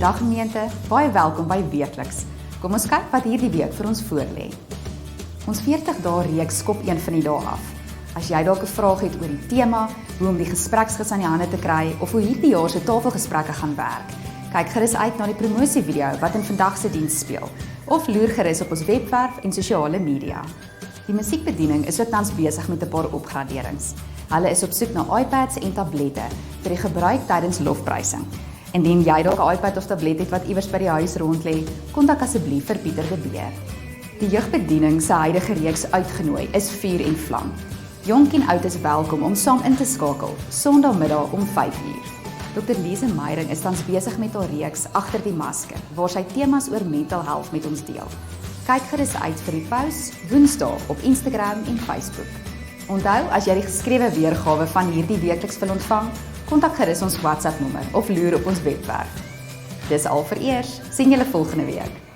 Goeiedag gemeente, baie welkom by Weekliks. Kom ons kyk wat hierdie week vir ons voorlê. Ons 40 dae reeks skop een van die dae af. As jy dalk 'n vraag het oor die tema, hoe om die gespreksgis aan die hande te kry of hoe hierdie jaar se tafelgesprekke gaan werk, kyk gerus uit na die promosievideo wat in vandag se diens speel of loer gerus op ons webwerf en sosiale media. Die musiekbediening is ook tans besig met 'n paar opgraderings. Hulle is op soek na iPads en tablette vir die gebruik tydens lofprysing. Indien jy dalk 'n iPad of tablet het wat iewers by die huis rond lê, kontak asseblief vir Pieter de Beer. Die jeugbediening se huidige reeks uitgenooi is Vuur en Vlam. Jonk en oud is welkom om saam in te skakel, Sondagmiddag om 5uur. Dr. Lise Meyering is tans besig met haar reeks Agter die Masker, waar sy temas oor mental health met ons deel. Kyk gerus uit vir die posts Woensdae op Instagram en Facebook. Onthou, as jy die geskrewe weergawe van hierdie weekliks wil ontvang, kontak gerus ons WhatsApp nommer of loer op ons webwerf. Dis al vir eers, sien julle volgende week.